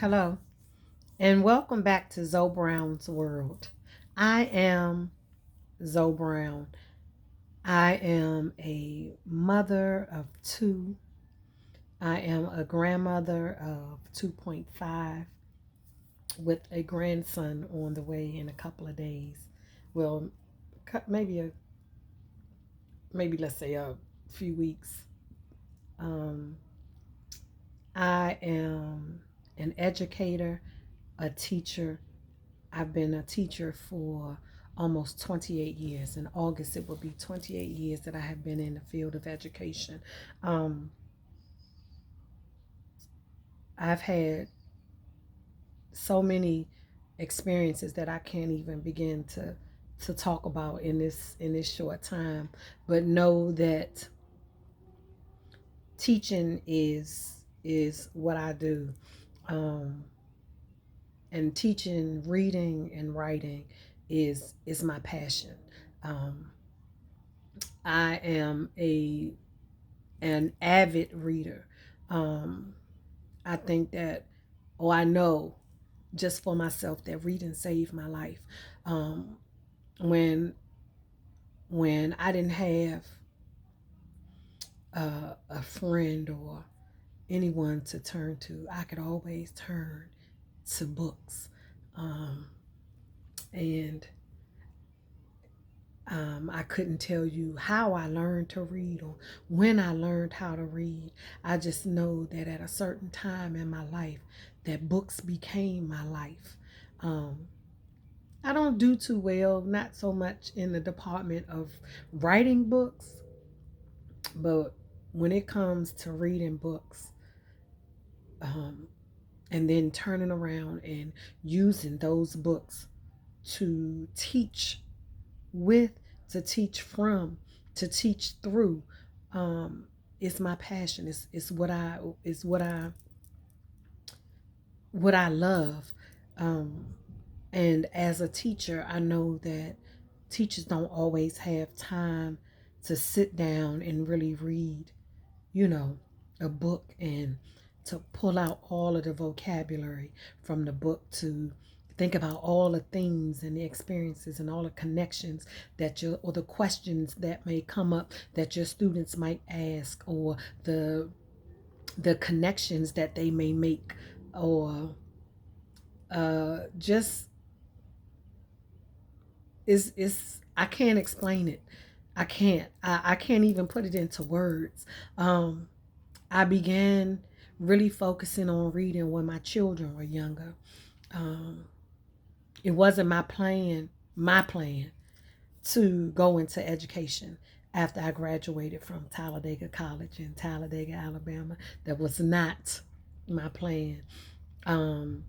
Hello, and welcome back to Zoe Brown's World. I am Zoe Brown. I am a mother of two. I am a grandmother of 2.5 with a grandson on the way in a couple of days. Well, maybe maybe let's say a few weeks. Um, I am an educator, a teacher. I've been a teacher for almost 28 years. In August, it will be 28 years that I have been in the field of education. Um, I've had so many experiences that I can't even begin to talk about in this short time. But know that teaching is what I do. Um, and teaching, reading, and writing is my passion. Um, I am a an avid reader. Um, I think that, or I know just for myself that reading saved my life. Um, when when I didn't have a friend or anyone to turn to, I could always turn to books. Um, and I couldn't tell you how I learned to read or when I learned how to read. I just know that at a certain time in my life, that books became my life. Um, I don't do too well, not so much in the department of writing books, but when it comes to reading books, um, and then turning around and using those books to teach with, to teach from, to teach through. Um, it's my passion. It's what I love. Um, and as a teacher, I know that teachers don't always have time to sit down and really read, you know, a book and to pull out all of the vocabulary from the book, to think about all the things and the experiences and all the connections that your, or the questions that may come up that your students might ask, or the connections that they may make, or just is I can't explain it. I can't even put it into words. um I began really focusing on reading when my children were younger. Um, it wasn't my plan to go into education after I graduated from Talladega College in Talladega, Alabama. That was not my plan. Um,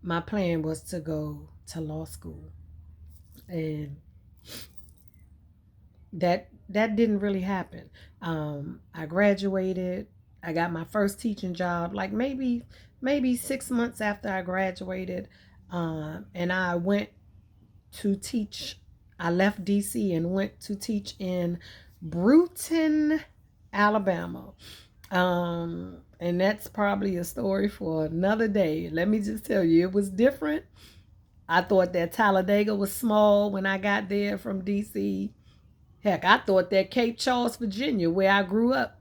my plan was to go to law school, and that didn't really happen. I graduated. I got my first teaching job like maybe 6 months after I graduated, and I went to teach. I left DC and went to teach in Bruton, Alabama. And that's probably a story for another day. Let me just tell you, it was different. I thought that Talladega was small when I got there from DC. Heck, I thought that Cape Charles, Virginia, where I grew up,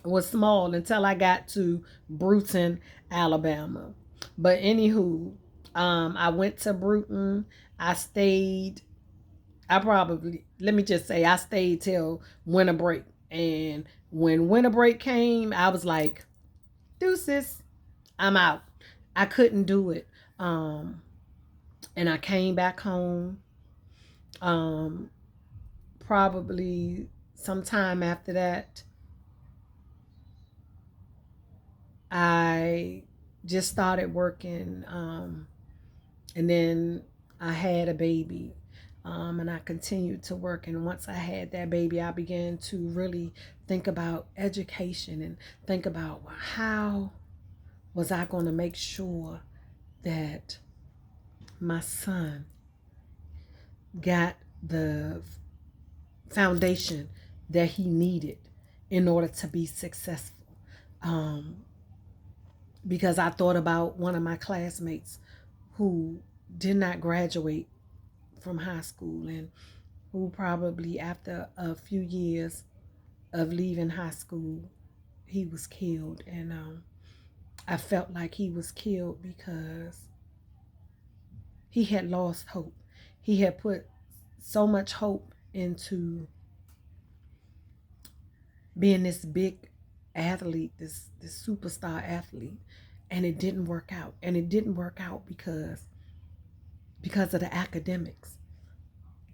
was small until I got to Bruton, Alabama. But anywho, I went to Bruton. I stayed. I probably, let me just say, I stayed till winter break. And when winter break came, I was like, deuces, I'm out. I couldn't do it. Um, and I came back home. Um, Probably sometime after that, I just started working, and then I had a baby, and I continued to work. And once I had that baby, I began to really think about education and think about, well, how was I going to make sure that my son got the foundation that he needed in order to be successful. Um, because I thought about one of my classmates who did not graduate from high school, and who probably after a few years of leaving high school, he was killed. And I felt like he was killed because he had lost hope. He had put so much hope into being this big athlete, this superstar athlete, and it didn't work out. And it didn't work out because of the academics.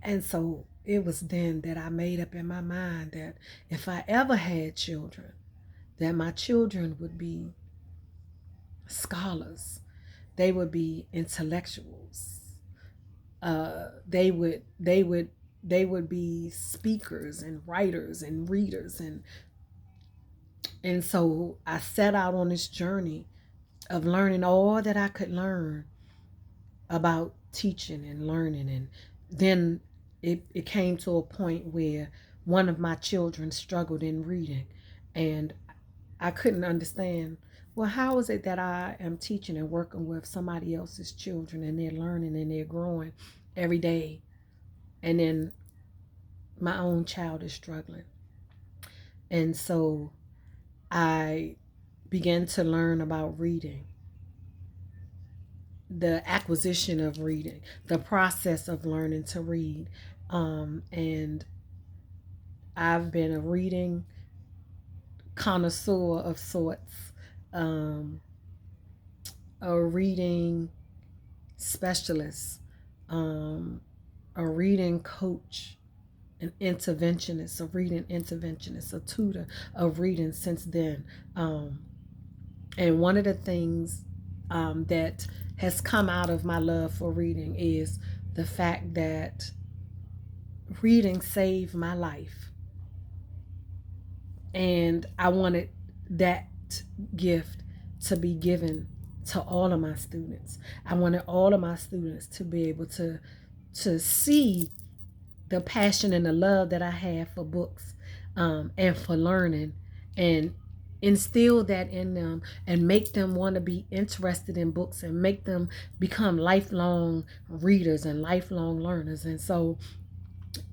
And so it was then that I made up in my mind that if I ever had children, that my children would be scholars. They would be intellectuals. They would be speakers and writers and readers, and so I set out on this journey of learning all that I could learn about teaching and learning. And then it came to a point where one of my children struggled in reading, and I couldn't understand, well, how is it that I am teaching and working with somebody else's children and they're learning and they're growing every day, and then my own child is struggling? And so I began to learn about reading, the acquisition of reading, the process of learning to read. And I've been a reading connoisseur of sorts, um, a reading specialist, um, a reading coach, an interventionist, a reading interventionist, a tutor of reading since then. And one of the things that has come out of my love for reading is the fact that reading saved my life. And I wanted that gift to be given to all of my students. I wanted all of my students to be able to see the passion and the love that I have for books, and for learning, and instill that in them and make them want to be interested in books and make them become lifelong readers and lifelong learners. And so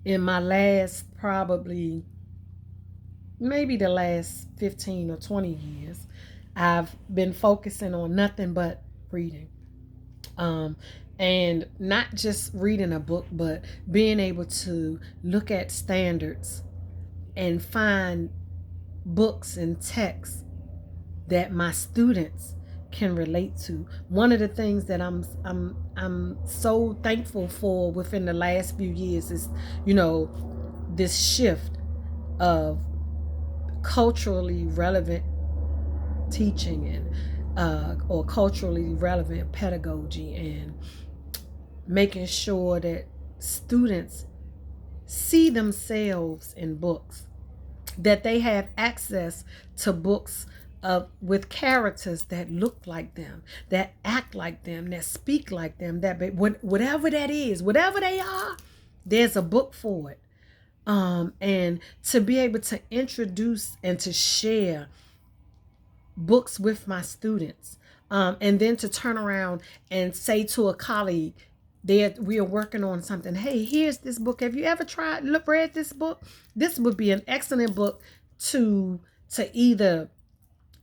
in my last, probably maybe the last 15 or 20 years, I've been focusing on nothing but reading. And not just reading a book, but being able to look at standards and find books and texts that my students can relate to. One of the things that I'm so thankful for within the last few years is, this shift of culturally relevant teaching, and or culturally relevant pedagogy, and making sure that students see themselves in books, that they have access to books with characters that look like them, that act like them, that speak like them, that whatever that is, whatever they are, there's a book for it. And to be able to introduce and to share books with my students, and then to turn around and say to a colleague, we are working on something. Hey, here's this book. Have you ever read this book? This would be an excellent book to either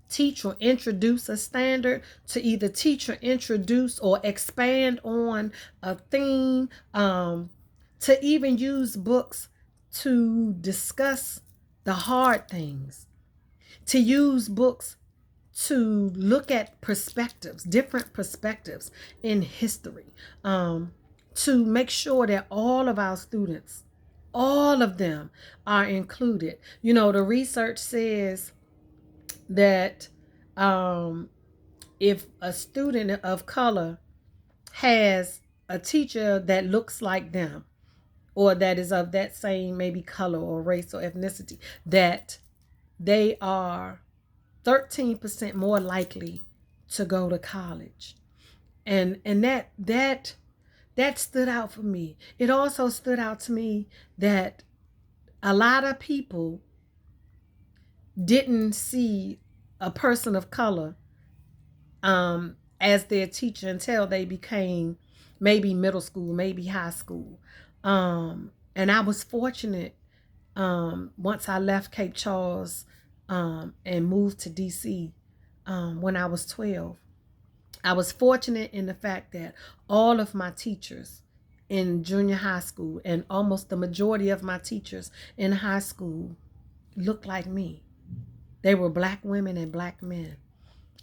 teach or introduce a standard, to either teach or introduce or expand on a theme, to even use books to discuss the hard things, to use books to look at perspectives, different perspectives in history, to make sure that all of our students, all of them, are included. The research says that if a student of color has a teacher that looks like them, or that is of that same maybe color or race or ethnicity, that they are 13% more likely to go to college. And that stood out for me. It also stood out to me that a lot of people didn't see a person of color as their teacher until they became maybe middle school, maybe high school. And I was fortunate, once I left Cape Charles, and moved to DC, when I was 12. I was fortunate in the fact that all of my teachers in junior high school and almost the majority of my teachers in high school looked like me. They were black women and black men.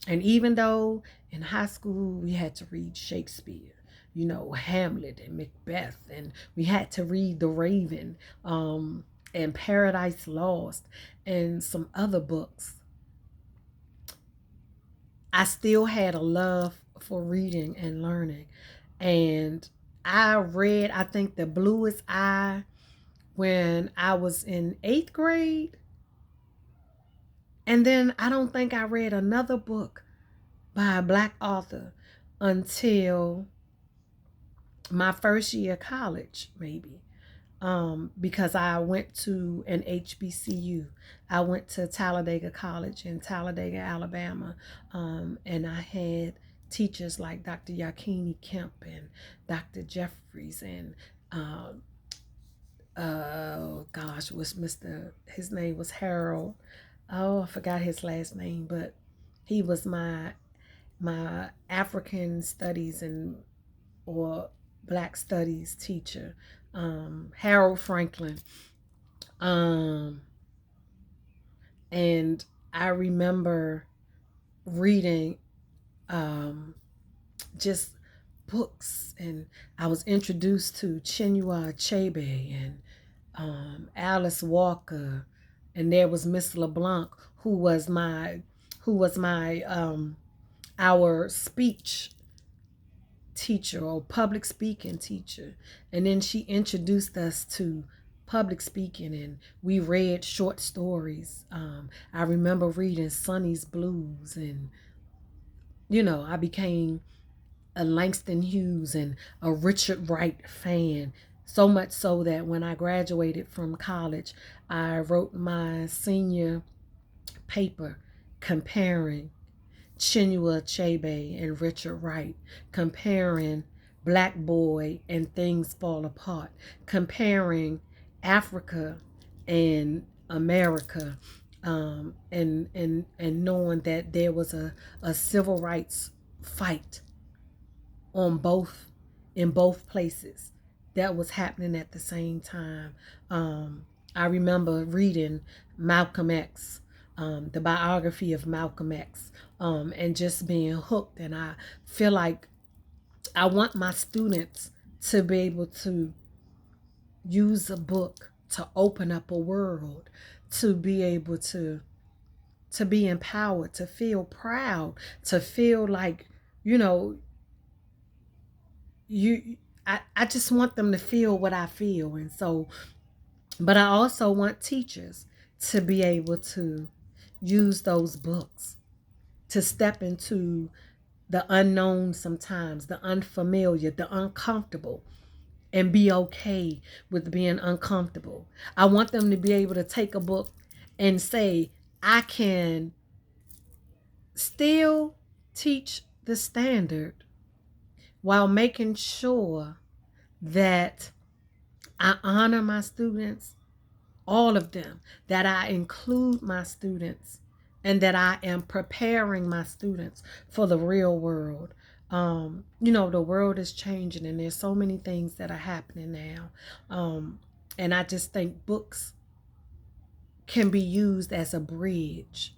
And even though in high school we had to read Shakespeare, Hamlet and Macbeth, and we had to read The Raven, and Paradise Lost, and some other books, I still had a love for reading and learning. And I read, I think, The Bluest Eye when I was in 8th grade. And then I don't think I read another book by a black author until my first year of college, maybe. Because I went to an HBCU. I went to Talladega College in Talladega, Alabama. And I had teachers like Dr. Yakini Kemp and Dr. Jeffries and, oh gosh, his name was Harold. Oh, I forgot his last name, but he was my African studies or black studies teacher, Harold Franklin. And I remember reading, just books, and I was introduced to Chinua Achebe and, Alice Walker, and there was Miss LeBlanc, who was my our speech teacher or public speaking teacher. And then she introduced us to public speaking, and we read short stories. I remember reading Sonny's Blues, and I became a Langston Hughes and a Richard Wright fan. So much so that when I graduated from college, I wrote my senior paper comparing Chinua Achebe and Richard Wright, comparing Black Boy and Things Fall Apart, comparing Africa and America, and knowing that there was a civil rights fight in both places that was happening at the same time. I remember reading Malcolm X, the biography of Malcolm X, and just being hooked. And I feel like I want my students to be able to use a book to open up a world, to be able to be empowered, to feel proud, to feel like, I just want them to feel what I feel. And so, but I also want teachers to be able to use those books to step into the unknown sometimes, the unfamiliar, the uncomfortable, and be okay with being uncomfortable. I want them to be able to take a book and say, I can still teach the standard while making sure that I honor my students, all of them, that I include my students, and that I am preparing my students for the real world. The world is changing, and there's so many things that are happening now. And I just think books can be used as a bridge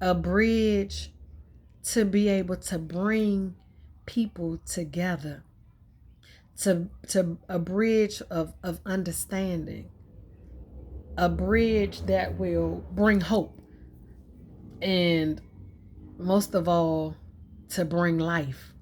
to be able to bring people together, to a bridge of understanding, a bridge that will bring hope, and most of all, to bring life.